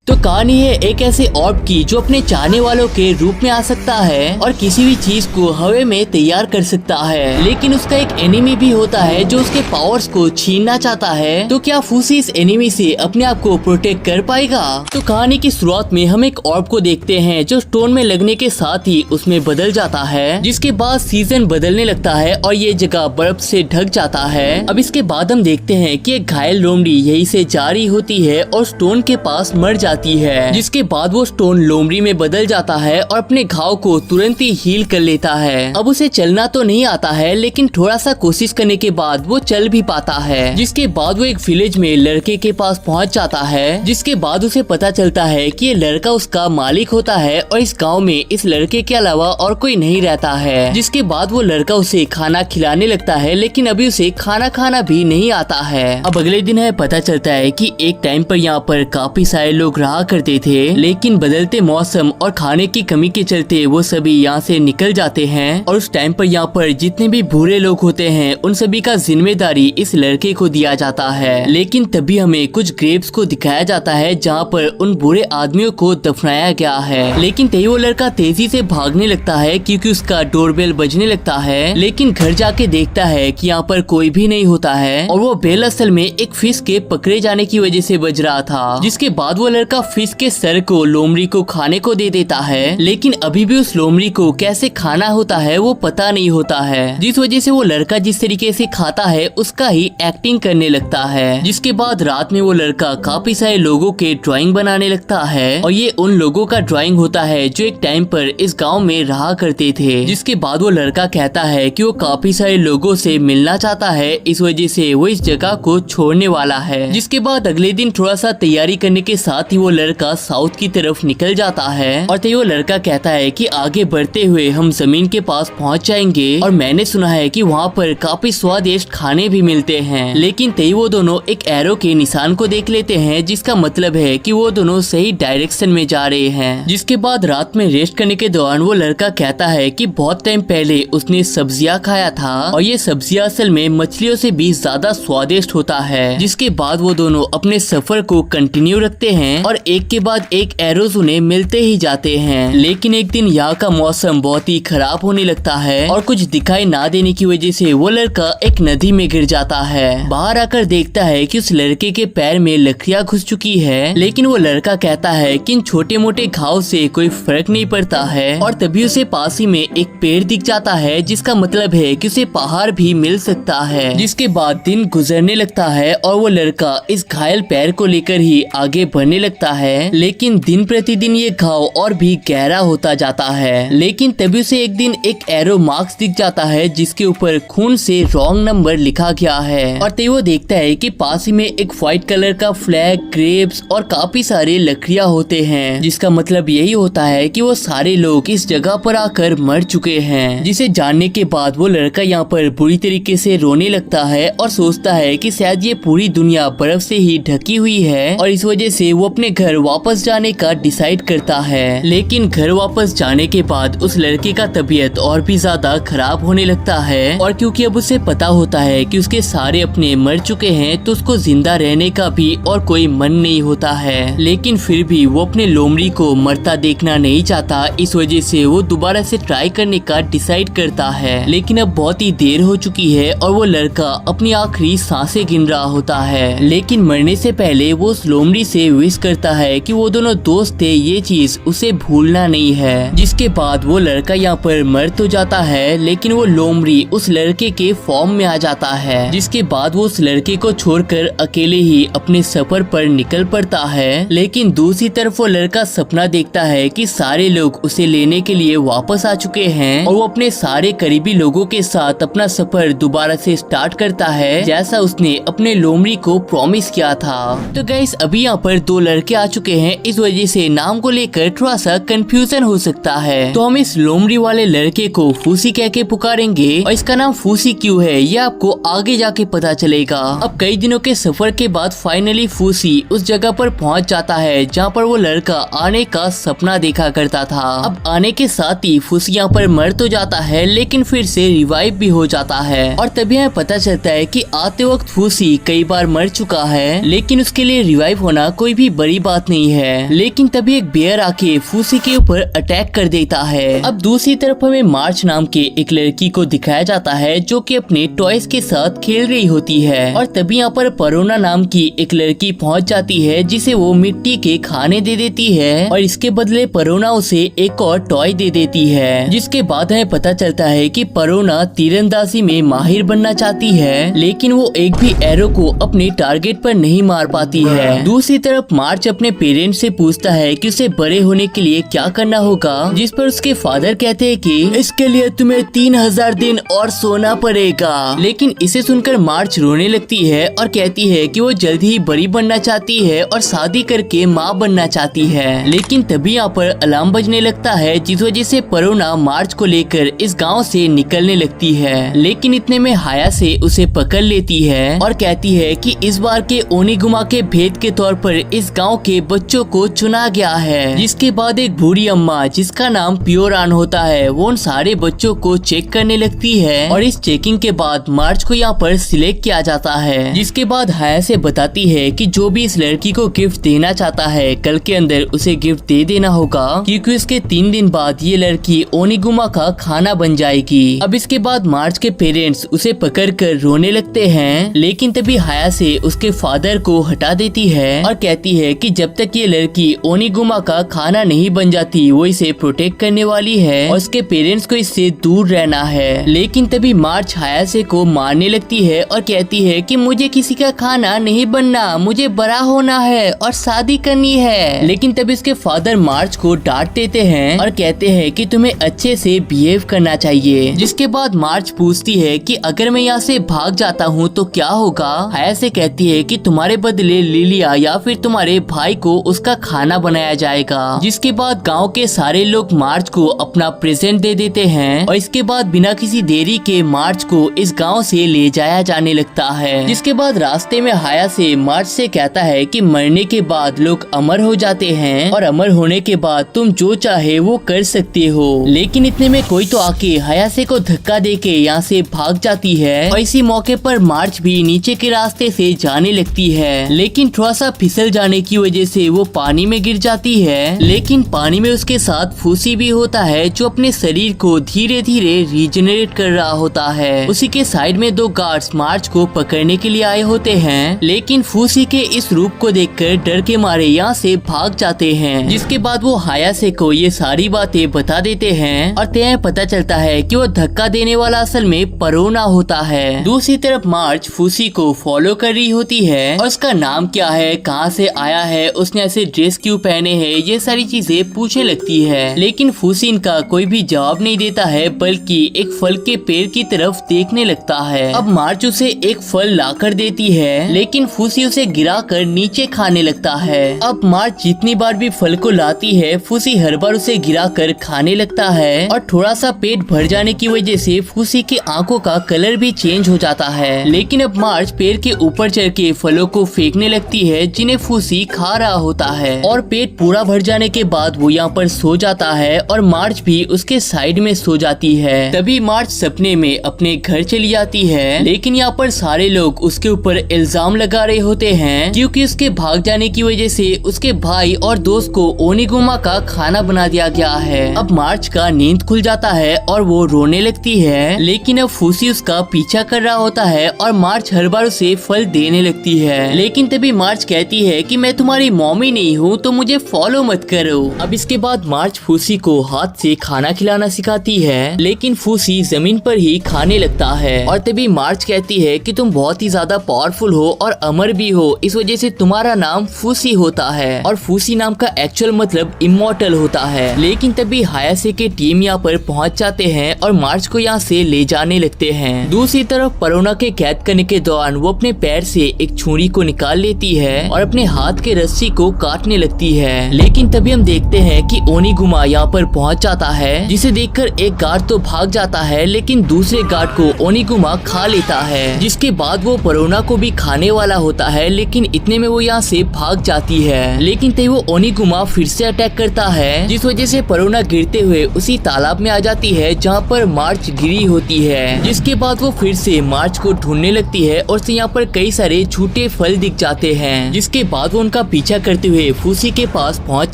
तो कहानी है एक ऐसे ऑर्ब की जो अपने चाहने वालों के रूप में आ सकता है और किसी भी चीज को हवा में तैयार कर सकता है, लेकिन उसका एक एनिमी भी होता है जो उसके पावर्स को छीनना चाहता है। तो क्या फूसी इस एनिमी से अपने आप को प्रोटेक्ट कर पाएगा? तो कहानी की शुरुआत में हम एक ऑर्ब को देखते हैं जो स्टोन में लगने के साथ ही उसमें बदल जाता है, जिसके बाद सीजन बदलने लगता है और ये जगह बर्फ से ढक जाता है। अब इसके बाद हम देखते हैं कि एक घायल लोमड़ी यहीं से जा रही होती है और स्टोन के पास मर जाती है, जिसके बाद वो स्टोन लोमड़ी में बदल जाता है और अपने घाव को तुरंत ही हील कर लेता है। अब उसे चलना तो नहीं आता है, लेकिन थोड़ा सा कोशिश करने के बाद वो चल भी पाता है। जिसके बाद वो एक विलेज में लड़के के पास पहुंच जाता है, जिसके बाद उसे पता चलता है कि ये लड़का उसका मालिक होता है और इस गांव में इस लड़के के अलावा और कोई नहीं रहता है। जिसके बाद वो लड़का उसे खाना खिलाने लगता है, लेकिन अभी उसे खाना खाना भी नहीं आता है। अब अगले दिन है पता चलता है कि एक टाइम पर यहाँ पर काफी सारे लोग रहा करते थे, लेकिन बदलते मौसम और खाने की कमी के चलते वो सभी यहाँ से निकल जाते हैं। और उस टाइम पर यहाँ पर जितने भी बुरे लोग होते हैं उन सभी का जिम्मेदारी इस लड़के को दिया जाता है। लेकिन तभी हमें कुछ ग्रेव्स को दिखाया जाता है जहाँ पर उन बुरे आदमियों को दफनाया गया है। लेकिन तभी वो लड़का तेजी से भागने लगता है क्योंकि उसका डोरबेल बजने लगता है, लेकिन घर जाके देखता है कि यहाँ पर कोई भी नहीं होता है और वो बेल असल में एक फिश के पकड़े जाने की वजह से बज रहा था। जिसके बाद वो लड़का फिश के सर को लोमड़ी को खाने को दे देता है, लेकिन अभी भी उस लोमड़ी को कैसे खाना होता है वो पता नहीं होता है, जिस वजह से वो लड़का जिस तरीके से खाता है उसका ही एक्टिंग करने लगता है। जिसके बाद रात में वो लड़का काफी सारे लोगों के ड्राइंग बनाने लगता है और ये उन लोगों का ड्राइंग होता है जो एक टाइम पर इस गाँव में रहा करते थे। जिसके बाद वो लड़का कहता है कि वो काफी सारे लोगों से मिलना चाहता है, इस वजह से वो इस जगह को छोड़ने वाला है। जिसके बाद अगले दिन थोड़ा सा तैयारी करने के साथ ही वो लड़का साउथ की तरफ निकल जाता है और तभी वो लड़का कहता है कि आगे बढ़ते हुए हम जमीन के पास पहुंच जाएंगे और मैंने सुना है कि वहाँ पर काफी स्वादिष्ट खाने भी मिलते हैं। लेकिन तभी वो दोनों एक एरो के निशान को देख लेते हैं, जिसका मतलब है कि वो दोनों सही डायरेक्शन में जा रहे हैं। जिसके बाद रात में रेस्ट करने के दौरान वो लड़का कहता है कि बहुत टाइम पहले उसने सब्जियां खाया था और ये सब्जियां असल में मछलियों से भी ज्यादा स्वादिष्ट होता है। जिसके बाद वो दोनों अपने सफर को कंटिन्यू रखते हैं और एक के बाद एक एरोज उन्हें मिलते ही जाते हैं। लेकिन एक दिन यहाँ का मौसम बहुत ही खराब होने लगता है और कुछ दिखाई ना देने की वजह से वो लड़का एक नदी में गिर जाता है। बाहर आकर देखता है कि उस लड़के के पैर में लकड़ियां घुस चुकी है, लेकिन वो लड़का कहता है कि इन छोटे मोटे घाव से कोई फर्क नहीं पड़ता है। और तभी उसे पास ही में एक पेड़ दिख जाता है, जिसका मतलब है कि उसे पहाड़ भी मिल सकता है। जिसके बाद दिन गुजरने लगता है और वो लड़का इस घायल पैर को लेकर ही आगे बढ़ने लगता है, लेकिन दिन प्रतिदिन ये घाव और भी गहरा होता जाता है। लेकिन तभी उसे एक दिन एक एरो मार्क्स दिख जाता है जिसके ऊपर खून से रॉन्ग नंबर लिखा गया है। और तभी वो देखता है कि पास ही में एक व्हाइट कलर का फ्लैग, ग्रेप्स और काफी सारे लकड़ियां होते हैं, जिसका मतलब यही होता है कि वो सारे लोग इस जगह पर आकर मर चुके हैं। जिसे जानने के बाद वो लड़का यहाँ पर बुरी तरीके से रोने लगता है और सोचता है कि शायद ये पूरी दुनिया बर्फ से ही ढकी हुई है और इस वजह से वो अपने घर वापस जाने का डिसाइड करता है। लेकिन घर वापस जाने के बाद उस लड़के का तबीयत और भी ज्यादा खराब होने लगता है और क्योंकि अब उसे पता होता है कि उसके सारे अपने मर चुके हैं तो उसको जिंदा रहने का भी और कोई मन नहीं होता है। लेकिन फिर भी वो अपने लोमड़ी को मरता देखना नहीं चाहता, इस वजह से वो दोबारा से ट्राई करने का डिसाइड करता है। लेकिन अब बहुत ही देर हो चुकी है और वो लड़का अपनी आखिरी सांसें गिन रहा होता है। लेकिन मरने से पहले वो उस लोमड़ी से विश करता है कि वो दोनों दोस्त थे, ये चीज उसे भूलना नहीं है। जिसके बाद वो लड़का यहाँ पर मर तो जाता है, लेकिन वो लोमड़ी उस लड़के के फॉर्म में आ जाता है। जिसके बाद वो उस लड़के को छोड़कर अकेले ही अपने सफर पर निकल पड़ता है। लेकिन दूसरी तरफ वो लड़का सपना देखता है कि सारे लोग उसे लेने के लिए वापस आ चुके हैं और वो अपने सारे करीबी लोगों के साथ अपना सफर दोबारा से स्टार्ट करता है, जैसा उसने अपने लोमड़ी को प्रॉमिस किया था। तो गाइस अभी यहाँ पर दो लड़के आ चुके हैं, इस वजह से नाम को लेकर थोड़ा सा कंफ्यूजन हो सकता है। तो हम इस लोमड़ी वाले लड़के को फूसी कह के पुकारेंगे और इसका नाम फूसी क्यों है ये आपको आगे जाके पता चलेगा। अब कई दिनों के सफर के बाद फाइनली फूसी उस जगह पर पहुंच जाता है जहाँ पर वो लड़का आने का सपना देखा करता था। अब आने के साथ ही फूसी यहाँ पर मर तो जाता है, लेकिन फिर से रिवाइव भी हो जाता है और तभी हमें पता चलता है कि आते वक्त फूसी कई बार मर चुका है, लेकिन उसके लिए रिवाइव होना कोई भी बड़ी बड़ी बात नहीं है। लेकिन तभी एक बेयर आके फूसी के ऊपर अटैक कर देता है। अब दूसरी तरफ हमें मार्च नाम के एक लड़की को दिखाया जाता है जो कि अपने टॉयज के साथ खेल रही होती है। और तभी यहाँ पर परोना नाम की एक लड़की पहुँच जाती है जिसे वो मिट्टी के खाने दे देती है और इसके बदले परोना उसे एक और टॉय दे देती है। जिसके बाद हमें पता चलता है कि परोना तीरंदाजी में माहिर बनना चाहती है, लेकिन वो एक भी एरो को अपने टारगेट पर नहीं मार पाती है। दूसरी तरफ मार्च अपने पेरेंट्स से पूछता है कि उसे बड़े होने के लिए क्या करना होगा, जिस पर उसके फादर कहते हैं कि इसके लिए तुम्हें 3000 दिन और सोना पड़ेगा। लेकिन इसे सुनकर मार्च रोने लगती है और कहती है कि वो जल्द ही बड़ी बनना चाहती है और शादी करके माँ बनना चाहती है। लेकिन तभी यहाँ पर अलार्म बजने लगता है, जिस वजह से परोना मार्च को लेकर इस गांव से निकलने लगती है। लेकिन इतने में हायासे उसे पकड़ लेती है और कहती है कि इस बार के ओनिगुमा के भेद के तौर पर इस गांव के बच्चों को चुना गया है। जिसके बाद एक बूढ़ी अम्मा जिसका नाम प्योरान होता है वो उन सारे बच्चों को चेक करने लगती है और इस चेकिंग के बाद मार्च को यहाँ पर सिलेक्ट किया जाता है। जिसके बाद हायासे बताती है कि जो भी इस लड़की को गिफ्ट देना चाहता है कल के अंदर उसे गिफ्ट दे देना होगा, क्योंकि उसके 3 दिन बाद ये लड़की ओनिगुमा का खाना बन जाएगी। अब इसके बाद मार्च के पेरेंट्स उसे पकड़कर रोने लगते हैं, लेकिन तभी हायासे उसके फादर को हटा देती है और कहती है कि जब तक ये लड़की ओनिगुमा का खाना नहीं बन जाती वो इसे प्रोटेक्ट करने वाली है और उसके पेरेंट्स को इससे दूर रहना है। लेकिन तभी मार्च हायासे को मारने लगती है और कहती है कि मुझे किसी का खाना नहीं बनना, मुझे बड़ा होना है और शादी करनी है। लेकिन तभी उसके फादर मार्च को डांट देते हैं और कहते हैं कि तुम्हें अच्छे से बिहेव करना चाहिए। जिसके बाद मार्च पूछती है कि अगर मैं यहाँ से भाग जाता हूँ तो क्या होगा। हायासे कहती है कि तुम्हारे बदले लिलिया या फिर तुम्हारे भाई को उसका खाना बनाया जाएगा। जिसके बाद गांव के सारे लोग मार्च को अपना प्रेजेंट दे देते हैं और इसके बाद बिना किसी देरी के मार्च को इस गांव से ले जाया जाने लगता है। जिसके बाद रास्ते में हायासे मार्च से कहता है कि मरने के बाद लोग अमर हो जाते हैं और अमर होने के बाद तुम जो चाहे वो कर सकते हो। लेकिन इतने में कोई तो आके हायासे को धक्का देके यहाँ से भाग जाती है और इसी मौके पर मार्च भी नीचे के रास्ते से जाने लगती है। लेकिन थोड़ा सा फिसल जाने की वजह से वो पानी में गिर जाती है। लेकिन पानी में उसके साथ फूसी भी होता है जो अपने शरीर को धीरे धीरे रीजनरेट कर रहा होता है। उसी के साइड में 2 गार्ड्स मार्च को पकड़ने के लिए आए होते हैं, लेकिन फूसी के इस रूप को देखकर डर के मारे यहाँ से भाग जाते हैं। जिसके बाद वो हायासे को ये सारी बातें बता देते हैं और तय पता चलता है कि वो धक्का देने वाला असल में परोना होता है। दूसरी तरफ मार्च फूसी को फॉलो कर रही होती है और उसका नाम क्या है, कहाँ से आया है, उसने ऐसे ड्रेस क्यों पहने हैं, ये सारी चीजें पूछने लगती है। लेकिन फूसी इनका कोई भी जवाब नहीं देता है, बल्कि एक फल के पेड़ की तरफ देखने लगता है। अब मार्च उसे एक फल लाकर देती है, लेकिन फूसी उसे गिराकर नीचे खाने लगता है। अब मार्च जितनी बार भी फल को लाती है फूसी हर बार उसे गिराकर खाने लगता है और थोड़ा सा पेट भर जाने की वजह से फूसी की आंखों का कलर भी चेंज हो जाता है। लेकिन अब मार्च पेड़ के ऊपर चढ़ के फलों को फेंकने लगती है जिन्हें फूसी खा रहा होता है और पेट पूरा भर जाने के बाद वो यहाँ पर सो जाता है और मार्च भी उसके साइड में सो जाती है। तभी मार्च सपने में अपने घर चली जाती है, लेकिन यहाँ पर सारे लोग उसके ऊपर इल्जाम लगा रहे होते हैं क्योंकि उसके भाग जाने की वजह से उसके भाई और दोस्त को ओनिगुमा का खाना बना दिया गया है। अब मार्च का नींद खुल जाता है और वो रोने लगती है, लेकिन अब फूसी उसका पीछा कर रहा होता है और मार्च हर बार उसे फल देने लगती है। लेकिन तभी मार्च कहती है कि मैं तुम्हारी मॉमी नहीं हूँ तो मुझे फॉलो मत करो। अब इसके बाद मार्च फूसी को हाथ से खाना खिलाना सिखाती है, लेकिन फूसी जमीन पर ही खाने लगता है। और तभी मार्च कहती है कि तुम बहुत ही ज्यादा पावरफुल हो और अमर भी हो, इस वजह से तुम्हारा नाम फूसी होता है। और फूसी नाम का एक्चुअल मतलब इमॉर्टल होता है। लेकिन तभी हायासे के टीम यहाँ पर पहुँच जाते हैं और मार्च को यहाँ से ले जाने लगते हैं। दूसरी तरफ परोना के कैद करने के दौरान वो अपने पैर से एक छुरी को निकाल लेती है और अपने हाथ के रस्सी को काटने लगती है। लेकिन तभी हम देखते हैं कि ओनिगुमा यहाँ पर पहुँच जाता है, जिसे देखकर एक गार्ड तो भाग जाता है, लेकिन दूसरे गार्ड को ओनिगुमा खा लेता है। जिसके बाद वो परोना को भी खाने वाला होता है, लेकिन इतने में वो यहाँ से भाग जाती है। लेकिन तभी वो ओनिगुमा फिर से अटैक करता है, जिस वजह से परोना गिरते हुए उसी तालाब में आ जाती है जहाँ पर मार्च गिरी होती है। जिसके बाद वो फिर से मार्च को ढूंढने लगती है और उसे यहाँ पर कई सारे झूठे फल दिख जाते हैं। जिसके बाद वो उनका पीछा करते हुए फूसी के पास पहुंच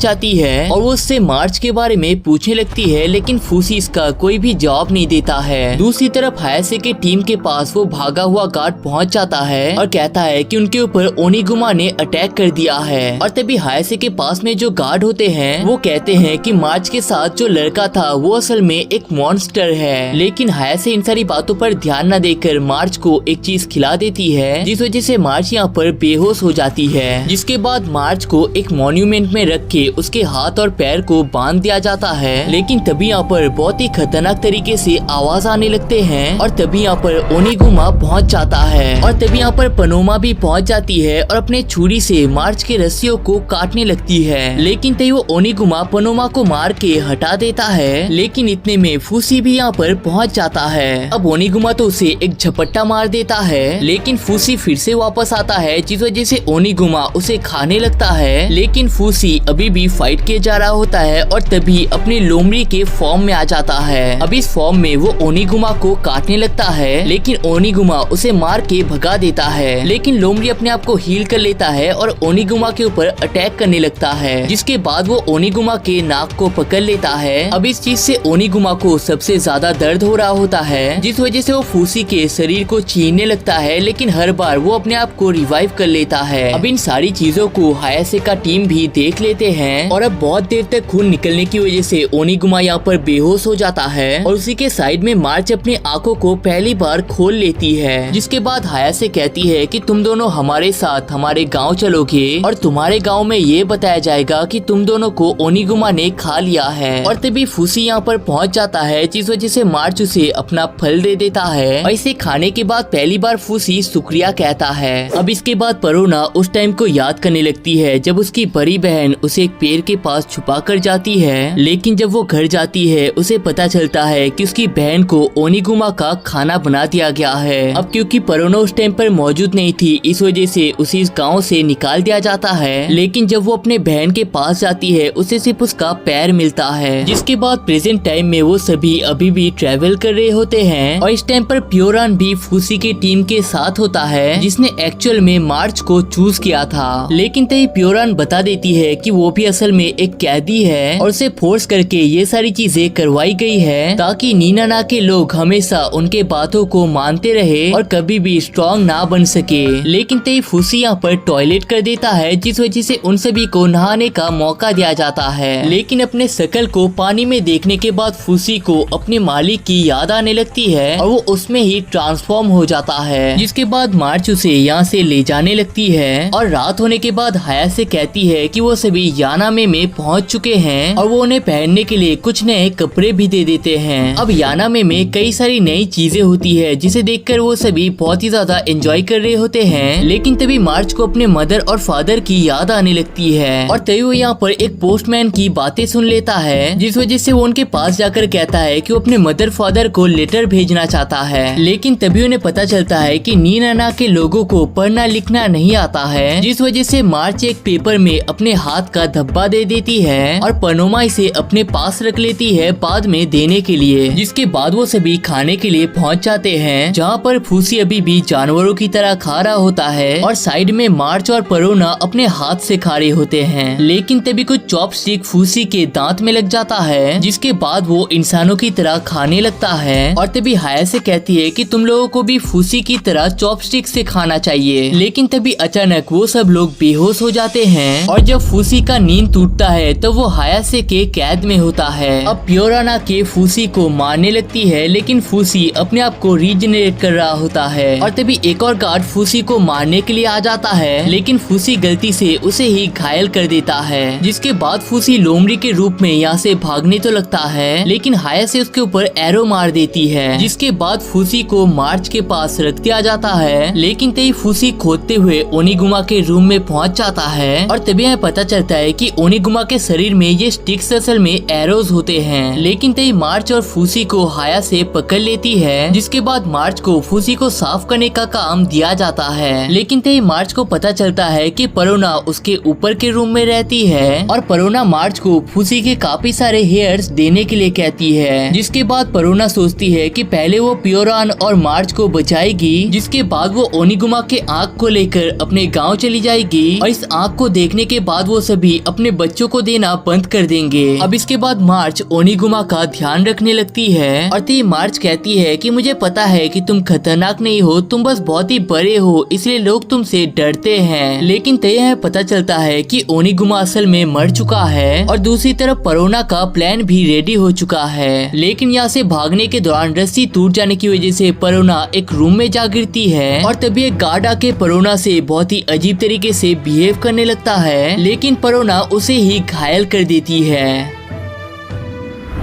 जाती है और वो उससे मार्च के बारे में पूछने लगती है, लेकिन फूसी इसका कोई भी जवाब नहीं देता है। दूसरी तरफ हायासे के टीम के पास वो भागा हुआ गार्ड पहुंच जाता है और कहता है कि उनके ऊपर ओनिगुमा ने अटैक कर दिया है। और तभी हायासे के पास में जो गार्ड होते हैं वो कहते हैं कि मार्च के साथ जो लड़का था वो असल में एक मॉन्स्टर है। लेकिन हायासे इन सारी बातों पर ध्यान न देकर मार्च को एक चीज खिला देती है, जिस वजह से मार्च यहाँ पर बेहोश हो जाती है। जिसके बाद मार्च को एक मॉन्यूमेंट में रख के उसके हाथ और पैर को बांध दिया जाता है। लेकिन तभी यहाँ पर बहुत ही खतरनाक तरीके से आवाज आने लगते हैं और तभी यहाँ पर ओनिगुमा पहुँच जाता है। और तभी यहाँ पर पनोमा भी पहुँच जाती है और अपने छुरी से मार्च के रस्सियों को काटने लगती है। लेकिन तभी वो ओनिगुमा पनोमा को मार के हटा देता है। लेकिन इतने में फूसी भी यहाँ पर पहुँच जाता है। अब ओनिगुमा तो उसे एक झपट्टा मार देता है, लेकिन फूसी फिर से वापस आता है, जिस वजह से ओनिगुमा उसे खाने लगता है। लेकिन फूसी अभी भी फाइट किए जा रहा होता है और तभी अपने लोमड़ी के फॉर्म में आ जाता है। अब इस फॉर्म में वो ओनिगुमा को काटने लगता है, लेकिन ओनिगुमा उसे मार के भगा देता है। लेकिन लोमड़ी अपने आप को हील कर लेता है और ओनिगुमा के ऊपर अटैक करने लगता है, जिसके बाद वो ओनिगुमा के नाक को पकड़ लेता है। अब इस चीज से ओनिगुमा को सबसे ज्यादा दर्द हो रहा होता है, जिस वजह से वो फूसी के शरीर को छीनने लगता है। लेकिन हर बार वो अपने आप को रिवाइव कर लेता है। अब इन सारी चीजों को हायासे का टीम भी देख लेते हैं और अब बहुत देर तक खून निकलने की वजह से ओनिगुमा यहाँ पर बेहोश हो जाता है और उसी के साइड में मार्च अपनी आंखों को पहली बार खोल लेती है। जिसके बाद हायासे कहती है कि तुम दोनों हमारे साथ हमारे गांव चलोगे और तुम्हारे गांव में ये बताया जाएगा कि तुम दोनों को ओनिगुमा ने खा लिया है। और तभी फूसी यहाँ पर पहुँच जाता है, जिस वजह से मार्च उसे अपना फल दे देता है और इसे खाने के बाद पहली बार फूसी शुक्रिया कहता है। अब इसके बाद परोना उस टाइम को याद करने लगती है जब उसकी बड़ी बहन उसे एक पेड़ के पास छुपा कर जाती है। लेकिन जब वो घर जाती है उसे पता चलता है कि उसकी बहन को ओनिगुमा का खाना बना दिया गया है। अब क्योंकि परोना उस टाइम पर मौजूद नहीं थी, इस वजह से उसे इस गांव से निकाल दिया जाता है। लेकिन जब वो अपने बहन के पास जाती है उसे सिर्फ उसका पैर मिलता है। जिसके बाद प्रेजेंट टाइम में वो सभी अभी भी ट्रेवल कर रहे होते हैं और इस टाइम पर प्योरान भी फूसी की टीम के साथ होता है, जिसने एक्चुअल में मार्च को चूज किया था। लेकिन तभी प्योरान बता देती है कि वो भी असल में एक कैदी है और उसे फोर्स करके ये सारी चीजें करवाई गई है ताकि नीनाना के लोग हमेशा उनके बातों को मानते रहे और कभी भी स्ट्रॉन्ग ना बन सके। लेकिन तभी फूसी यहाँ पर टॉयलेट कर देता है, जिस वजह से उन सभी को नहाने का मौका दिया जाता है। लेकिन अपने शकल को पानी में देखने के बाद फूसी को अपने मालिक की याद आने लगती है और वो उसमें ही ट्रांसफॉर्म हो जाता है। जिसके बाद मार्च उसे यहाँ से ले जाने लगती है और रात होने के बाद हायासे कहती है कि वो सभी यानामे में पहुँच चुके हैं और वो उन्हें पहनने के लिए कुछ नए कपड़े भी दे देते हैं। अब यानामे में कई सारी नई चीजें होती है जिसे देखकर वो सभी बहुत ही ज्यादा एंजॉय कर रहे होते हैं। लेकिन तभी मार्च को अपने मदर और फादर की याद आने लगती है और तभी वो यहाँ पर एक पोस्टमैन की बातें सुन लेता है, जिस वजह से वो उनके पास जाकर कहता है कि वो अपने मदर फादर को लेटर भेजना चाहता है। लेकिन तभी उन्हें पता चलता है कि नीनाना के लोगों को पढ़ना लिखना नहीं आता है, जिस वजह से मार्च एक पेपर में अपने हाथ का धब्बा दे देती है और पनोमा इसे अपने पास रख लेती है बाद में देने के लिए। जिसके बाद वो सभी खाने के लिए पहुंच जाते हैं, जहां पर फूसी अभी भी जानवरों की तरह खा रहा होता है और साइड में मार्च और परोना अपने हाथ से खा रहे होते हैं। लेकिन तभी कुछ चॉपस्टिक फूसी के दांत में लग जाता है, जिसके बाद वो इंसानों की तरह खाने लगता है। और तभी हायासे कहती है कि तुम लोगों को भी फूसी की तरह चॉपस्टिक से खाना चाहिए। लेकिन तभी अचानक वो सब लोग बेहोश हो जाते हैं और जब फूसी का नींद टूटता है तो वो हायासे के कैद में होता है। अब प्योराना के फूसी को मारने लगती है, लेकिन फूसी अपने आप को रीजनरेट कर रहा होता है। और तभी एक और गार्ड फूसी को मारने के लिए आ जाता है, लेकिन फूसी गलती से उसे ही घायल कर देता है। जिसके बाद फूसी लोमड़ी के रूप में यहाँ से भागने तो लगता है, लेकिन हायासे उसके ऊपर एरो मार देती है। जिसके बाद फूसी को मार्च के पास रख दिया जाता है। लेकिन तभी फूसी खोदते हुए ओनिगुमा के रूम में पहुँच जाता है और तभी हमें पता चलता है कि ओनिगुमा के शरीर में ये स्टिक्स असल में एरोज होते हैं। लेकिन तभी मार्च और फूसी को हायासे पकड़ लेती है, जिसके बाद मार्च को फूसी को साफ करने का काम दिया जाता है। लेकिन तभी मार्च को पता चलता है कि परोना उसके ऊपर के रूम में रहती है और परोना मार्च को फूसी के काफी सारे हेयर्स देने के लिए कहती है। जिसके बाद परोना सोचती है कि पहले वो प्योरान और मार्च को बचाएगी, जिसके बाद वो ओनिगुमा के आँख को लेकर अपने गाँव चली जाएगी और इस आँख को देखने के बाद वो सभी अपने बच्चों को देना बंद कर देंगे। अब इसके बाद मार्च ओनिगुमा का ध्यान रखने लगती है और तभी मार्च कहती है कि मुझे पता है कि तुम खतरनाक नहीं हो, तुम बस बहुत ही बड़े हो, इसलिए लोग तुमसे डरते हैं। लेकिन तय है पता चलता है कि ओनिगुमा असल में मर चुका है और दूसरी तरफ परोना का प्लान भी रेडी हो चुका है। लेकिन यहाँ से भागने के दौरान रस्सी टूट जाने की वजह से परोना एक रूम में जा गिरती है और तभी एक गार्ड आके परोना से बहुत ही अजीब तरीके से बिहेव करने लगता है, लेकिन परोना उसे ही घायल कर देती है।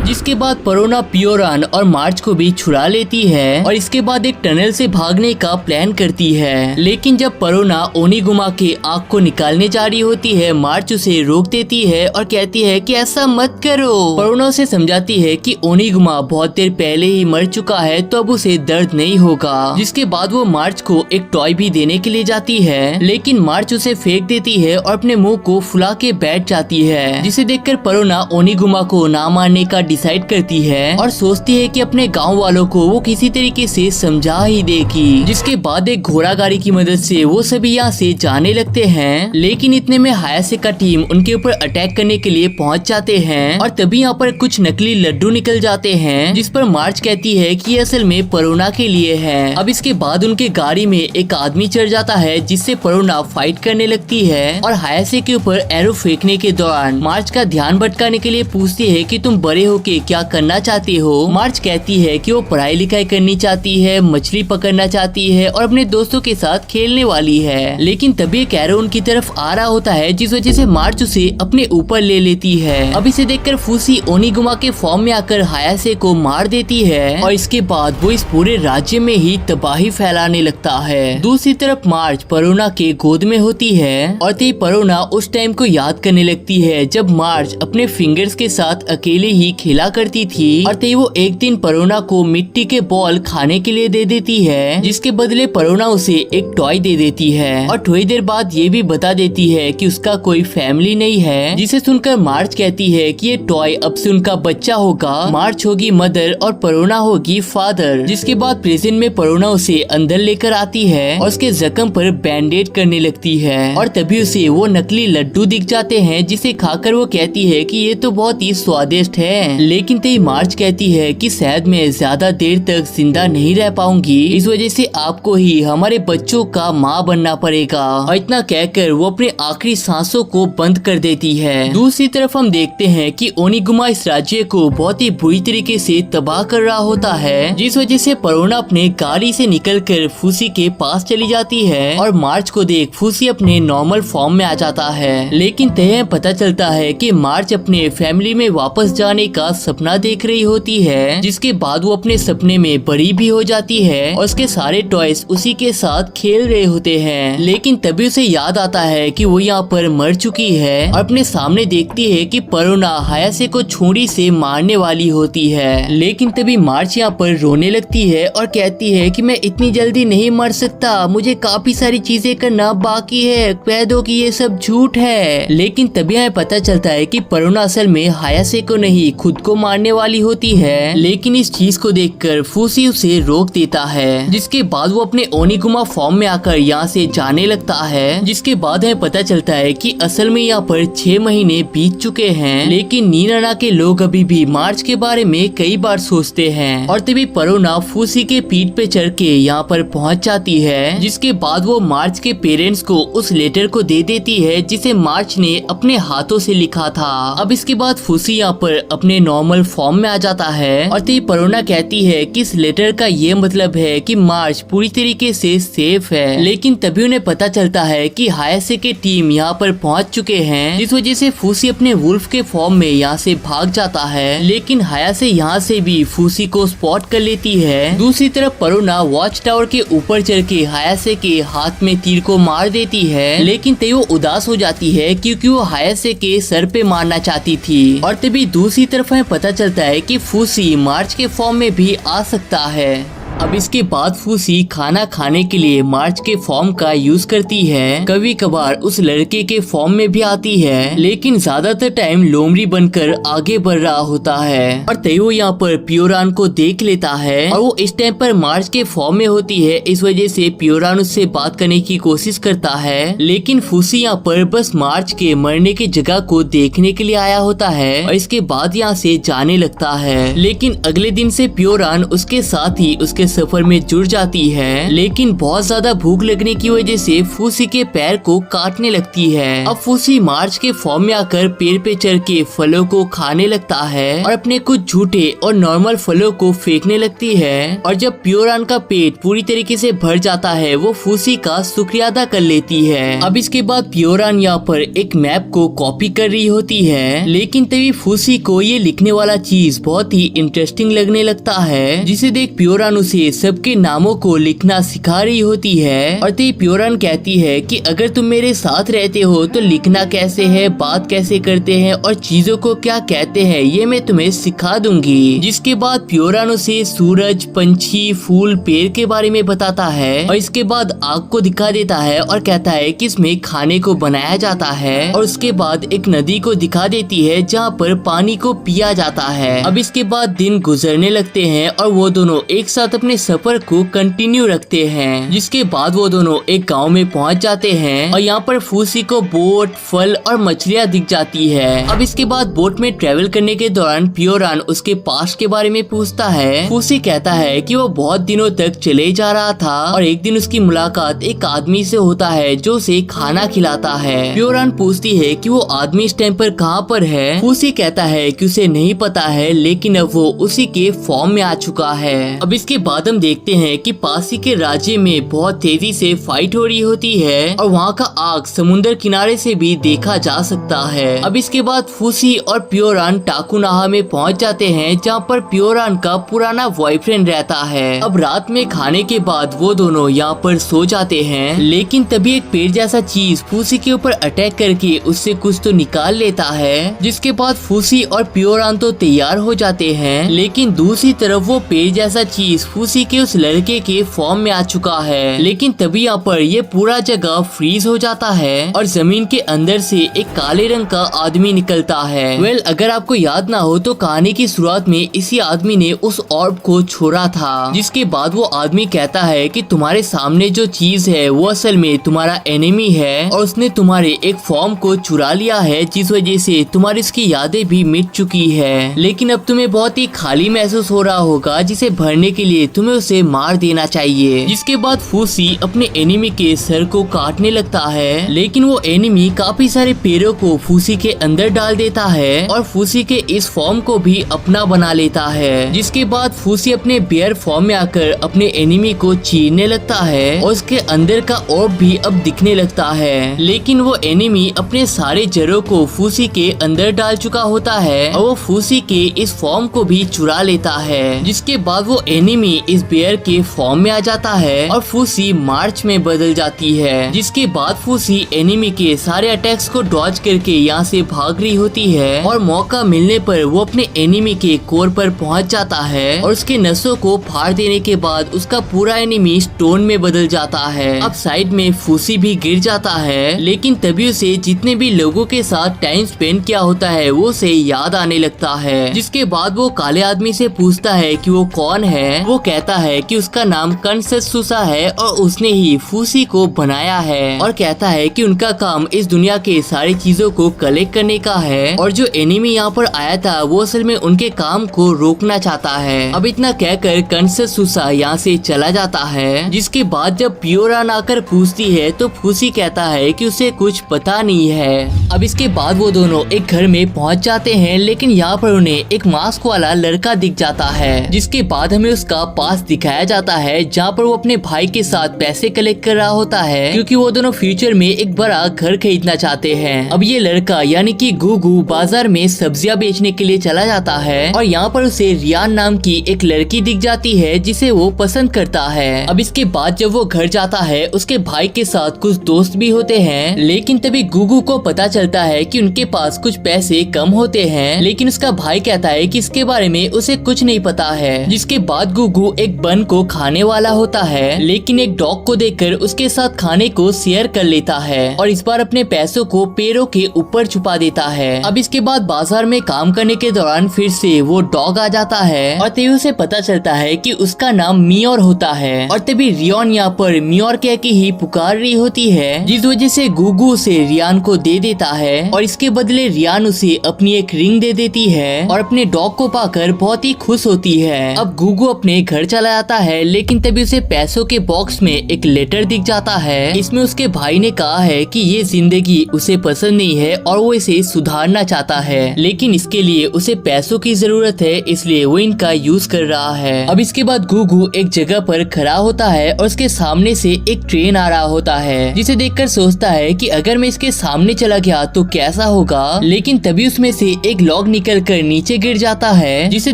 जिसके बाद परोना पियोरान और मार्च को भी छुड़ा लेती है और इसके बाद एक टनल से भागने का प्लान करती है। लेकिन जब परोना ओनिगुमा के आँख को निकालने जा रही होती है, मार्च उसे रोक देती है और कहती है कि ऐसा मत करो। परोना उसे समझाती है कि ओनिगुमा बहुत देर पहले ही मर चुका है, तो अब उसे दर्द नहीं होगा। जिसके बाद वो मार्च को एक टॉय भी देने के लिए जाती है, लेकिन मार्च उसे फेंक देती है और अपने मुंह को फुला के बैठ जाती है। जिसे देखकर परोना ओनिगुमा को ना मारने का डिसाइड करती है और सोचती है कि अपने गांव वालों को वो किसी तरीके से समझा ही देगी। जिसके बाद एक घोड़ा गाड़ी की मदद से वो सभी यहाँ से जाने लगते हैं, लेकिन इतने में हायासे का टीम उनके ऊपर अटैक करने के लिए पहुंच जाते हैं और तभी यहाँ पर कुछ नकली लड्डू निकल जाते हैं, जिस पर मार्च कहती है कि असल में परोना के लिए है। अब इसके बाद उनके गाड़ी में एक आदमी चढ़ जाता है, जिससे परोना फाइट करने लगती है और हायासे के ऊपर एरो फेंकने के दौरान मार्च का ध्यान भटकाने के लिए पूछती है कि तुम बड़े होके क्या करना चाहती हो। मार्च कहती है कि वो पढ़ाई लिखाई करनी चाहती है, मछली पकड़ना चाहती है और अपने दोस्तों के साथ खेलने वाली है। लेकिन तभी एक एरो उनकी तरफ आ रहा होता है, जिस वजह से मार्च उसे अपने ऊपर ले लेती है। अब इसे देखकर फूसी ओनिगुमा के फॉर्म में आकर हायासे को मार देती है और इसके बाद वो इस पूरे राज्य में ही तबाही फैलाने लगता है। दूसरी तरफ मार्च परोना के गोद में होती है और तभी परोना उस टाइम को याद करने लगती है जब मार्च अपने फिंगर्स के साथ अकेले ही खेला करती थी और तभी वो एक दिन परोना को मिट्टी के बॉल खाने के लिए दे देती है, जिसके बदले परोना उसे एक टॉय दे देती है और थोड़ी देर बाद ये भी बता देती है कि उसका कोई फैमिली नहीं है। जिसे सुनकर मार्च कहती है कि ये टॉय अब से उनका बच्चा होगा, मार्च होगी मदर और परोना होगी फादर। जिसके बाद प्रेजेंट में परोना उसे अंदर लेकर आती है और उसके जख्म पर बैंडेज करने लगती है और तभी उसे वो नकली लड्डू दिख जाते हैं, जिसे खाकर वो कहती है कि ये तो बहुत ही स्वादिष्ट है। लेकिन तभी मार्च कहती है कि शायद मैं ज्यादा देर तक जिंदा नहीं रह पाऊंगी, इस वजह से आपको ही हमारे बच्चों का माँ बनना पड़ेगा। और इतना कहकर वो अपने आखिरी सांसों को बंद कर देती है। दूसरी तरफ हम देखते हैं कि ओनिगुमा इस राज्य को बहुत ही बुरी तरीके से तबाह कर रहा होता है, जिस वजह से परोना अपने गाड़ी से निकलकर फूसी के पास चली जाती है और मार्च को देख फूसी अपने नॉर्मल फॉर्म में आ जाता है। लेकिन तय पता चलता है कि मार्च अपने फैमिली में वापस जाने का सपना देख रही होती है, जिसके बाद वो अपने सपने में बड़ी भी हो जाती है और उसके सारे टॉयज उसी के साथ खेल रहे होते हैं। लेकिन तभी उसे याद आता है कि वो यहाँ पर मर चुकी है और अपने सामने देखती है कि परोना हायासे को छुरी से मारने वाली होती है। लेकिन तभी मार्च यहाँ पर रोने लगती है और कहती है कि मैं इतनी जल्दी नहीं मर सकता, मुझे काफी सारी चीजें करना बाकी है, कह दो कि ये सब झूठ है। लेकिन तभी हमें पता चलता है कि परोना असल में हायासे को नहीं खुद को मारने वाली होती है। लेकिन इस चीज को देखकर फूसी उसे रोक देता है, जिसके बाद वो अपने ओनिगुमा फॉर्म में आकर यहाँ से जाने लगता है। जिसके बाद हमें पता चलता है कि असल में यहाँ पर 6 महीने बीत चुके हैं, लेकिन नीनाना के लोग अभी भी मार्च के बारे में कई बार सोचते हैं। और तभी परोना फूसी के पीठ पे चढ़ के यहाँ पर पहुँच जाती है, जिसके बाद वो मार्च के पेरेंट्स को उस लेटर को दे देती है जिसे मार्च ने अपने हाथों से लिखा था। अब इसके बाद फूसी यहाँ पर अपने नॉर्मल फॉर्म में आ जाता है और तभी परोना कहती है कि इस लेटर का ये मतलब है कि मार्च पूरी तरीके से सेफ है। लेकिन तभी उन्हें पता चलता है कि हायासे के टीम यहाँ पर पहुँच चुके हैं, जिस वजह से फूसी अपने वुल्फ के फॉर्म में यहाँ से भाग जाता है। लेकिन हायासे यहाँ से भी फूसी को स्पॉट कर लेती है। दूसरी तरफ परोना वॉच टावर के ऊपर चढ़ के हायासे के हाथ में तीर को मार देती है, लेकिन तभी वो उदास हो जाती है क्योंकि वो हायासे के सर पे मारना चाहती थी। और तभी दूसरी तरफ हमें पता चलता है कि फूसी मार्च के फॉर्म में भी आ सकता है। अब इसके बाद फूसी खाना खाने के लिए मार्च के फॉर्म का यूज करती है। कभी कभार उस लड़के के फॉर्म में भी आती है, लेकिन ज्यादातर टाइम लोमड़ी बनकर आगे बढ़ रहा होता है। और तेयो यहाँ पर पियोरान को देख लेता है और वो इस टाइम पर मार्च के फॉर्म में होती है। इस वजह से पियोरान उससे बात करने की कोशिश करता है, लेकिन फूसी यहाँ पर बस मार्च के मरने की जगह को देखने के लिए आया होता है और इसके बाद यहाँ से जाने लगता है। लेकिन अगले दिन से पियोरान उसके साथ ही उसके सफर में जुड़ जाती है, लेकिन बहुत ज्यादा भूख लगने की वजह से फूसी के पैर को काटने लगती है। अब फूसी मार्च के फॉर्म में आकर पेड़ पे चढ़ के फलों को खाने लगता है और अपने कुछ झूठे और नॉर्मल फलों को फेंकने लगती है। और जब पियोरान का पेट पूरी तरीके से भर जाता है, वो फूसी का शुक्रिया अदा कर लेती है। अब इसके बाद पियोरान यहाँ पर एक मैप को कॉपी कर रही होती है, लेकिन तभी फूसी को ये लिखने वाला चीज बहुत ही इंटरेस्टिंग लगने लगता है, जिसे देख पियोरान उसे सबके नामों को लिखना सिखा रही होती है। और तभी पियोरान कहती है कि अगर तुम मेरे साथ रहते हो तो लिखना कैसे है, बात कैसे करते हैं और चीजों को क्या कहते हैं ये मैं तुम्हें सिखा दूंगी। जिसके बाद पियोरान उसे सूरज, पंछी, फूल, पेड़ के बारे में बताता है और इसके बाद आग को दिखा देता है और कहता है कि इसमें खाने को बनाया जाता है। और उसके बाद एक नदी को दिखा देती है जहाँ पर पानी को पिया जाता है। अब इसके बाद दिन गुजरने लगते हैं और वो दोनों एक साथ अपने सफर को कंटिन्यू रखते हैं। जिसके बाद वो दोनों एक गांव में पहुंच जाते हैं और यहाँ पर फूसी को बोट, फल और मछलियाँ दिख जाती है। अब इसके बाद बोट में ट्रेवल करने के दौरान पियोरान उसके पास्ट के बारे में पूछता है। फूसी कहता है कि वो बहुत दिनों तक चले जा रहा था और एक दिन उसकी मुलाकात एक आदमी से होता है जो उसे खाना खिलाता है। पियोरान पूछती है कि वो आदमी इस टाइम पर कहाँ पर है। फूसी कहता है कि उसे नहीं पता है, लेकिन अब वो उसी के फॉर्म में आ चुका है। अब इसके बाद हम देखते हैं कि पासी के राज्य में बहुत तेजी से फाइट हो रही होती है और वहाँ का आग समुद्र किनारे से भी देखा जा सकता है। अब इसके बाद फूसी और पियोरान टाकुनाहा में पहुँच जाते हैं, जहाँ पर पियोरान का पुराना बॉयफ्रेंड रहता है। अब रात में खाने के बाद वो दोनों यहाँ पर सो जाते हैं, लेकिन तभी एक पेड़ जैसा चीज फूसी के ऊपर अटैक करके उससे कुछ तो निकाल लेता है। जिसके बाद फूसी और पियोरान तो तैयार हो जाते हैं, लेकिन दूसरी तरफ वो पेड़ जैसा चीज फूसी के उस लड़के के फॉर्म में आ चुका है। लेकिन तभी यहाँ पर ये पूरा जगह फ्रीज हो जाता है और जमीन के अंदर से एक काले रंग का आदमी निकलता है। अगर आपको याद ना हो तो कहानी की शुरुआत में इसी आदमी ने उस ऑर्ब को छोड़ा था। जिसके बाद वो आदमी कहता है कि तुम्हारे सामने जो चीज है वो असल में तुम्हारा एनिमी है और उसने तुम्हारे एक फॉर्म को चुरा लिया है, जिस वजह से तुम्हारी इसकी यादें भी मिट चुकी है। लेकिन अब तुम्हें बहुत ही खाली महसूस हो रहा होगा, जिसे भरने के लिए तुम्हें उसे मार देना चाहिए। जिसके बाद फूसी अपने एनिमी के सर को काटने लगता है, लेकिन वो एनिमी काफी सारे पेड़ों को फूसी के अंदर डाल देता है और फूसी के इस फॉर्म को भी अपना बना लेता है। जिसके बाद फूसी अपने बेयर फॉर्म में आकर अपने एनिमी को चीरने लगता है और उसके अंदर का ऑर्ब भी अब दिखने लगता है। लेकिन वो एनिमी अपने सारे जड़ों को फूसी के अंदर डाल चुका होता है और वो फूसी के इस फॉर्म को भी चुरा लेता है। जिसके बाद वो एनिमी इस बेयर के फॉर्म में आ जाता है और फूसी मार्च में बदल जाती है। जिसके बाद फूसी एनिमी के सारे अटैक्स को डॉज करके यहाँ से भाग रही होती है और मौका मिलने पर वो अपने एनिमी के कोर पर पहुँच जाता है और उसके नसों को फाड़ देने के बाद उसका पूरा एनिमी स्टोन में बदल जाता है। अब साइड में फूसी भी गिर जाता है, लेकिन तभी उसे जितने भी लोगों के साथ टाइम स्पेंड किया होता है वो उसे याद आने लगता है। जिसके बाद वो काले आदमी से पूछता है कि वो कौन है। वो कहता है कि उसका नाम कंसेसुसा है और उसने ही फूसी को बनाया है और कहता है कि उनका काम इस दुनिया के सारी चीजों को कलेक्ट करने का है और जो एनिमी यहाँ पर आया था वो असल में उनके काम को रोकना चाहता है। अब इतना कहकर कंसेसुसा यहाँ से चला जाता है। जिसके बाद जब पियोरान आकर पूछती है तो फूसी कहता है कि उसे कुछ पता नहीं है। अब इसके बाद वो दोनों एक घर में पहुँच जाते हैं, लेकिन यहाँ पर उन्हें एक मास्क वाला लड़का दिख जाता है। जिसके बाद हमें उसका पास दिखाया जाता है, जहाँ पर वो अपने भाई के साथ पैसे कलेक्ट कर रहा होता है, क्योंकि वो दोनों फ्यूचर में एक बड़ा घर खरीदना चाहते हैं। अब ये लड़का यानी कि गुगू बाजार में सब्जियां बेचने के लिए चला जाता है और यहाँ पर उसे रियान नाम की एक लड़की दिख जाती है जिसे वो पसंद करता है। अब इसके बाद जब वो घर जाता है उसके भाई के साथ कुछ दोस्त भी होते हैं, लेकिन तभी गुगू को पता चलता है कि उनके पास कुछ पैसे कम होते हैं, लेकिन उसका भाई कहता है कि इसके बारे में उसे कुछ नहीं पता है। जिसके बाद गुगू गुगु एक बन को खाने वाला होता है, लेकिन एक डॉग को देखकर उसके साथ खाने को शेयर कर लेता है और इस बार अपने पैसों को पेड़ों के ऊपर छुपा देता है। अब इसके बाद बाजार में काम करने के दौरान फिर से वो डॉग आ जाता है और तभी उसे पता चलता है कि उसका नाम मियोर होता है और तभी रियान यहाँ पर मियोर कह के ही पुकार रही होती है, जिस वजह से गुगु उसे रियान को दे देता है और इसके बदले रियान उसे अपनी एक रिंग दे देती है और अपने डॉग को पाकर बहुत ही खुश होती है। अब गुगु अपने घर चला जाता है, लेकिन तभी उसे पैसों के बॉक्स में एक लेटर दिख जाता है। इसमें उसके भाई ने कहा है कि ये जिंदगी उसे पसंद नहीं है और वो इसे सुधारना चाहता है, लेकिन इसके लिए उसे पैसों की जरूरत है, इसलिए वो इनका यूज कर रहा है। अब इसके बाद गुगु एक जगह पर खड़ा होता है और उसके सामने से एक ट्रेन आ रहा होता है, जिसे देखकर सोचता है कि अगर मैं इसके सामने चला गया तो कैसा होगा, लेकिन तभी उसमें से एक लॉग निकलकर नीचे गिर जाता है, जिसे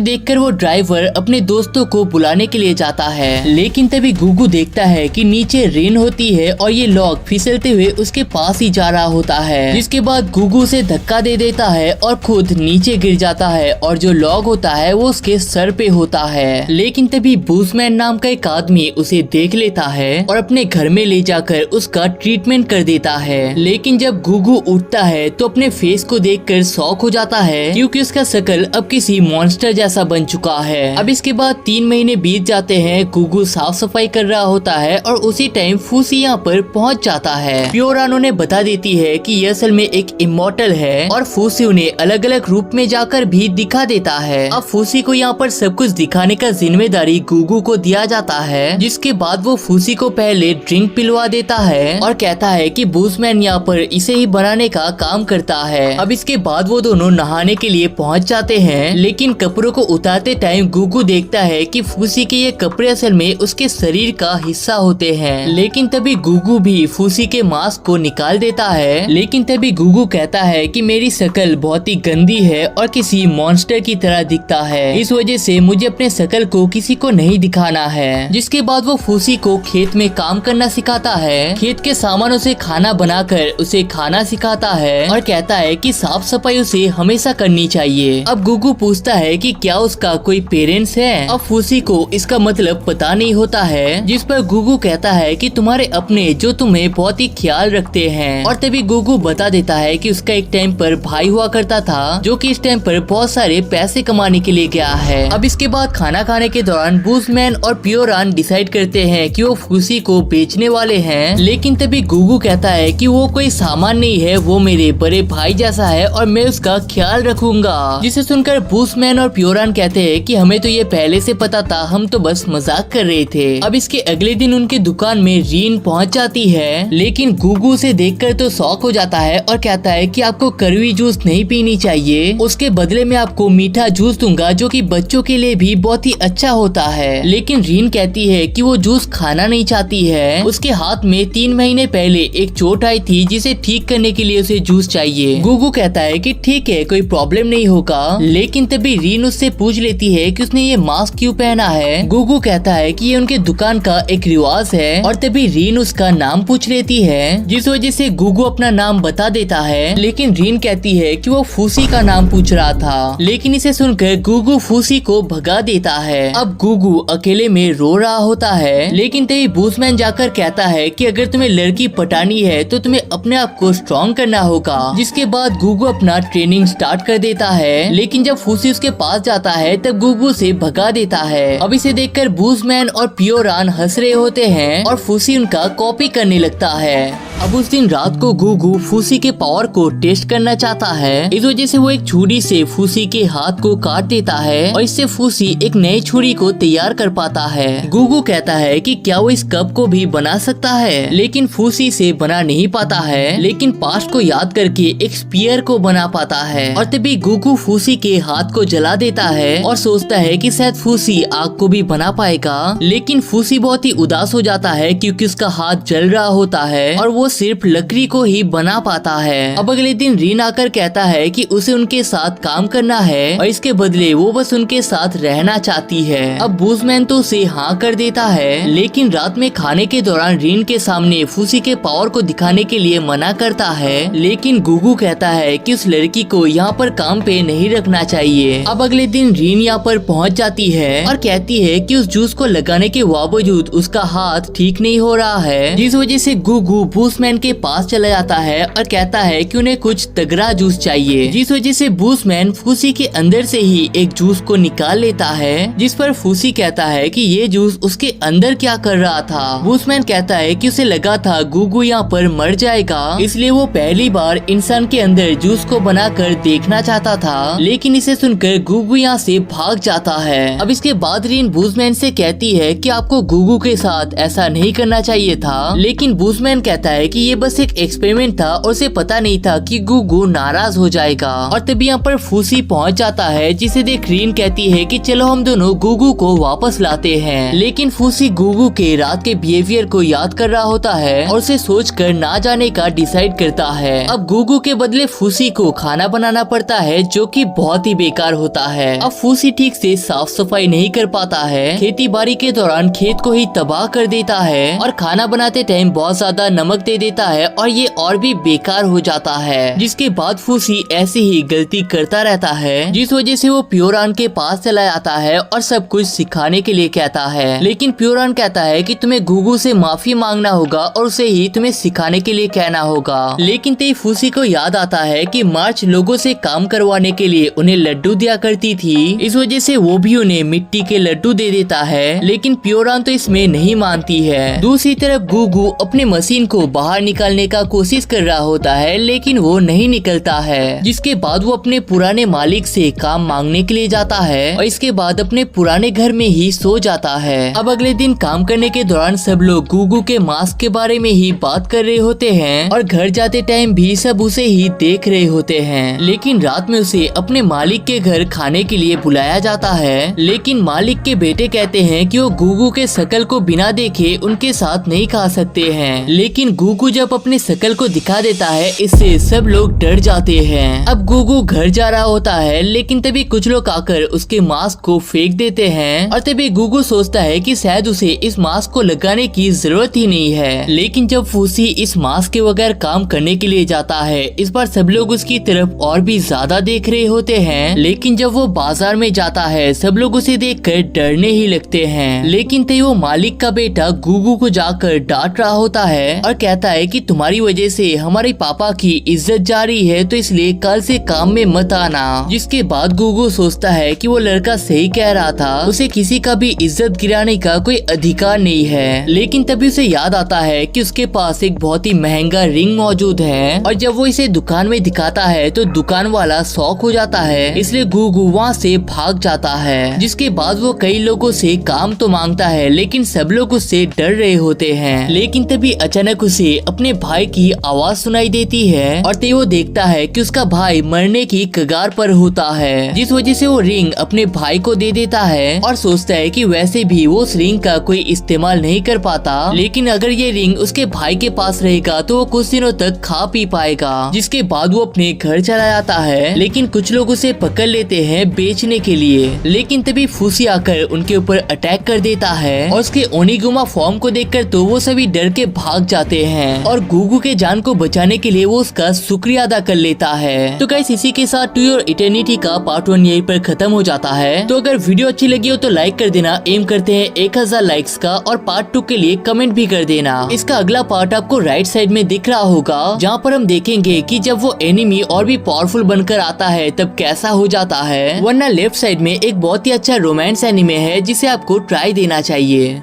देखकर वो ड्राइवर अपने दोस्तों को बुलाने के लिए जाता है। लेकिन तभी गुगु देखता है कि नीचे रेन होती है और ये लॉग फिसलते हुए उसके पास ही जा रहा होता है, जिसके बाद गुगु से धक्का दे देता है और खुद नीचे गिर जाता है और जो लॉग होता है वो उसके सर पे होता है। लेकिन तभी बूसमैन नाम का एक आदमी उसे देख लेता है और अपने घर में ले जाकर उसका ट्रीटमेंट कर देता है। लेकिन जब गुगु उठता है तो अपने फेस को देखकर शॉक हो जाता है, क्योंकि उसका शकल अब किसी मॉन्स्टर जैसा बन चुका है। अब इसके बाद 3 महीने बीत जाते हैं। गुगु साफ सफाई कर रहा होता है और उसी टाइम फूसी यहाँ पर पहुँच जाता है। प्योरान उन्हें बता देती है कि ये असल में एक इमॉर्टल है और फूसी उन्हें अलग अलग रूप में जाकर भी दिखा देता है। अब फूसी को यहाँ पर सब कुछ दिखाने का जिम्मेदारी गुगु को दिया जाता है, जिसके बाद वो फूसी को पहले ड्रिंक पिलवा देता है और कहता है कि बूसमैन यहाँ पर इसे ही बनाने का काम करता है। अब इसके बाद वो दोनों नहाने के लिए पहुँच जाते हैं, लेकिन कपड़ों को उतारते टाइम गुगु देखता है कि फूसी के ये कपड़े असल में उसके शरीर का हिस्सा होते हैं। लेकिन तभी गुगु भी फूसी के मास्क को निकाल देता है, लेकिन तभी गुगु कहता है कि मेरी शक्ल बहुत ही गंदी है और किसी मॉन्स्टर की तरह दिखता है, इस वजह से मुझे अपने शक्ल को किसी को नहीं दिखाना है। जिसके बाद वो फूसी को खेत में काम करना सिखाता है, खेत के सामानों से खाना बनाकर उसे खाना सिखाता है और कहता है कि साफ सफाई उसे हमेशा करनी चाहिए। अब गुगु पूछता है कि क्या उसका कोई पेरेंट्स है। अब फूसी को इसका मतलब पता नहीं होता है, जिस पर गुगु कहता है कि तुम्हारे अपने जो तुम्हें बहुत ही ख्याल रखते हैं। और तभी गुगु बता देता है कि उसका एक टाइम पर भाई हुआ करता था, जो कि इस टाइम पर बहुत सारे पैसे कमाने के लिए गया है। अब इसके बाद खाना खाने के दौरान बूसमैन और प्योरान डिसाइड करते हैं कि वो फूसी को बेचने वाले हैं, लेकिन तभी गुगु कहता है कि वो कोई सामान नहीं है, वो मेरे बड़े भाई जैसा है और मैं उसका ख्याल रखूंगा। जिसे सुनकर बूसमैन और प्योरान कहते हैं कि हमें तो ये पहले से पता था, हम तो बस मजाक कर रहे थे। अब इसके अगले दिन उनके दुकान में रीन पहुंच जाती है, लेकिन गुगु उसे देखकर तो शॉक हो जाता है और कहता है कि आपको कड़वी जूस नहीं पीनी चाहिए, उसके बदले में आपको मीठा जूस दूंगा जो कि बच्चों के लिए भी बहुत ही अच्छा होता है। लेकिन रीन कहती है कि वो जूस खाना नहीं चाहती है, उसके हाथ में 3 महीने पहले एक चोट आई थी जिसे ठीक करने के लिए उसे जूस चाहिए। गुगु कहता है कि ठीक है, कोई प्रॉब्लम नहीं होगा। लेकिन तभी रीन उससे पूछ लेती है कि उसने ये मास्क क्यों पहना है। गुगु कहता है कि ये उनके दुकान का एक रिवाज है और तभी रीन उसका नाम पूछ लेती है, जिस वजह से गुगु अपना नाम बता देता है। लेकिन रीन कहती है कि वो फूसी का नाम पूछ रहा था, लेकिन इसे सुनकर गुगु फूसी को भगा देता है। अब गुगु अकेले में रो रहा होता है, लेकिन तभी बूसमैन जाकर कहता है कि अगर तुम्हें लड़की पटानी है तो तुम्हें अपने आप को स्ट्रॉन्ग करना होगा। जिसके बाद गुगु अपना ट्रेनिंग स्टार्ट कर देता है, लेकिन जब फूसी उसके पास जाता है तब गुगु से भगा देता है। अब इसे देखकर बूसमैन और प्योरान हंस रहे होते हैं और फूसी उनका कॉपी करने लगता है। अब उस दिन रात को गुगु फूसी के पावर को टेस्ट करना चाहता है, इस वजह से वो एक छुरी से फूसी के हाथ को काट देता है और इससे फूसी एक नई छुरी को तैयार कर पाता है। गुगु कहता है कि क्या वो इस कप को भी बना सकता है, लेकिन फूसी से बना नहीं पाता है, लेकिन पास्ट को याद करके एक स्पीयर को बना पाता है। और तभी गुगु फूसी के हाथ को जला देता है और सोचता है कि शायद फूसी आग को भी बना पाएगा, लेकिन फूसी बहुत ही उदास हो जाता है क्योंकि उसका हाथ जल रहा होता है और वो सिर्फ लकड़ी को ही बना पाता है। अब अगले दिन रीन आकर कहता है कि उसे उनके साथ काम करना है और इसके बदले वो बस उनके साथ रहना चाहती है। अब बूसमैन तो उसे हाँ कर देता है, लेकिन रात में खाने के दौरान रीन के सामने फूसी के पावर को दिखाने के लिए मना करता है, लेकिन गुगु कहता है कि उस लड़की को यहाँ पर काम पे नहीं रखना चाहिए। अब अगले दिन रीन यहाँ पर पहुँच जाती है और कहती कहती है कि उस जूस को लगाने के बावजूद उसका हाथ ठीक नहीं हो रहा है, जिस वजह से गुगू बूस्टमैन के पास चला जाता है और कहता है कि उन्हें कुछ तगड़ा जूस चाहिए, जिस वजह से बूस्टमैन फूसी के अंदर से ही एक जूस को निकाल लेता है, जिस पर फूसी कहता है कि ये जूस उसके अंदर क्या कर रहा था। बूस्टमैन कहता है कि उसे लगा था गुगू यहाँ पर मर जाएगा, इसलिए वो पहली बार इंसान के अंदर जूस को बनाकर देखना चाहता था, लेकिन इसे सुनकर गुगू यहाँ से भाग जाता है। अब इसके बाद रीन बूस्टमैन से कहती है कि आपको गुगू के साथ ऐसा नहीं करना चाहिए था, लेकिन बूस्टमैन कहता है कि ये बस एक एक्सपेरिमेंट था और उसे पता नहीं था कि गुगू नाराज हो जाएगा। और तभी यहाँ पर फूसी पहुँच जाता है, जिसे देख रीन कहती है कि चलो हम दोनों गुगू को वापस लाते हैं, लेकिन फूसी गुगू के रात के बिहेवियर को याद कर रहा होता है और उसे सोचकर ना जाने का डिसाइड करता है। अब गुगू के बदले फूसी को खाना बनाना पड़ता है, जो कि बहुत ही बेकार होता है। अब फूसी ठीक से साफ सफाई नहीं कर पाता है, खेती बाड़ी के दौरान खेत को ही तबाह कर देता है और खाना बनाते टाइम बहुत ज्यादा नमक दे देता है और ये और भी बेकार हो जाता है। जिसके बाद फूसी ऐसी ही गलती करता रहता है, जिस वजह से वो प्योरान के पास चला जाता है और सब कुछ सिखाने के लिए कहता है, लेकिन प्योरान कहता है कि तुम्हें गुगू से माफी मांगना होगा और उसे ही तुम्हें सिखाने के लिए कहना होगा। लेकिन तभी फूसी को याद आता है कि मार्च लोगों से काम करवाने के लिए उन्हें लड्डू दिया करती थी, इस वजह से वो भी उन्हें मिट्टी के लड्डू दे देता है, लेकिन प्योरान तो इसमें नहीं मानती है। दूसरी तरफ गुगू अपने मशीन को बाहर निकालने का कोशिश कर रहा होता है, लेकिन वो नहीं निकलता है, जिसके बाद वो अपने पुराने मालिक से काम मांगने के लिए जाता है और इसके बाद अपने पुराने घर में ही सो जाता है। अब अगले दिन काम करने के दौरान सब लोग गुगू के मास्क के बारे में ही बात कर रहे होते हैं और घर जाते टाइम भी सब उसे ही देख रहे होते हैं, लेकिन रात में उसे अपने मालिक के घर खाने के लिए बुलाया जाता है, लेकिन मालिक के बेटे कहते हैं कि वो गुगू के शकल को बिना देखे उनके साथ नहीं खा सकते हैं, लेकिन गुगू जब अपने शकल को दिखा देता है, इससे सब लोग डर जाते हैं। अब गुगू घर जा रहा होता है, लेकिन तभी कुछ लोग आकर उसके मास्क को फेंक देते हैं और तभी गुगू सोचता है कि शायद उसे इस मास्क को लगाने की जरूरत ही नहीं है, लेकिन जब फूसी इस मास्क के बगैर काम करने के लिए जाता है, इस बार सब लोग उसकी तरफ और भी ज्यादा देख रहे होते हैं, लेकिन जब वो बाजार में जाता है सब लोग उसे देखकर डरने ही लगते हैं, लेकिन तभी वो मालिक का बेटा गुगू को जाकर डांट रहा होता है और कहता है कि तुम्हारी वजह से हमारे पापा की इज्जत जा रही है, तो इसलिए कल से काम में मत आना। जिसके बाद गुगू सोचता है कि वो लड़का सही कह रहा था, उसे किसी का भी इज्जत गिराने का कोई अधिकार नहीं है, लेकिन तभी उसे याद आता है कि उसके पास एक बहुत ही महंगा रिंग मौजूद है और जब वो इसे दुकान में दिखाता है तो दुकान वाला शॉक हो जाता है, इसलिए गुगू वहाँ से भाग जाता है। जिसके बाद वो कई लोगों से काम तो मांगता है, लेकिन सब लोग उससे डर रहे होते हैं, लेकिन तभी अचानक उसे अपने भाई की आवाज सुनाई देती है और तभी वो देखता है कि उसका भाई मरने की कगार पर होता है, जिस वजह से वो रिंग अपने भाई को दे देता है और सोचता है कि वैसे भी वो उस रिंग का कोई इस्तेमाल नहीं कर पाता, लेकिन अगर ये रिंग उसके भाई के पास रहेगा तो वो कुछ दिनों तक खा पी पाएगा। जिसके बाद वो अपने घर चला जाता है, लेकिन कुछ लोग उसे पकड़ लेते हैं बेचने के लिए, लेकिन तभी फूसी आकर उनके ऊपर अटैक कर देता है और उसके ओनिगुमा फॉर्म को देखकर तो वो सभी डर के भाग जाते हैं और गुगू के जान को बचाने के लिए वो उसका शुक्रिया अदा कर लेता है। तो गाइस इसी के साथ टू योर इटर्निटी का पार्ट 1 यहीं पर खत्म हो जाता है। तो अगर वीडियो अच्छी लगी हो तो लाइक कर देना, एम करते हैं 1000 लाइक्स का, और पार्ट 2 के लिए कमेंट भी कर देना। इसका अगला पार्ट आपको राइट साइड में दिख रहा होगा, जहाँ पर हम देखेंगे कि जब वो एनिमी और भी पावरफुल बनकर आता है तब कैसा हो जाता है, वरना लेफ्ट साइड में एक बहुत ही अच्छा रोमांस एनिमे है जिसे आपको ट्राई देना चाहिए।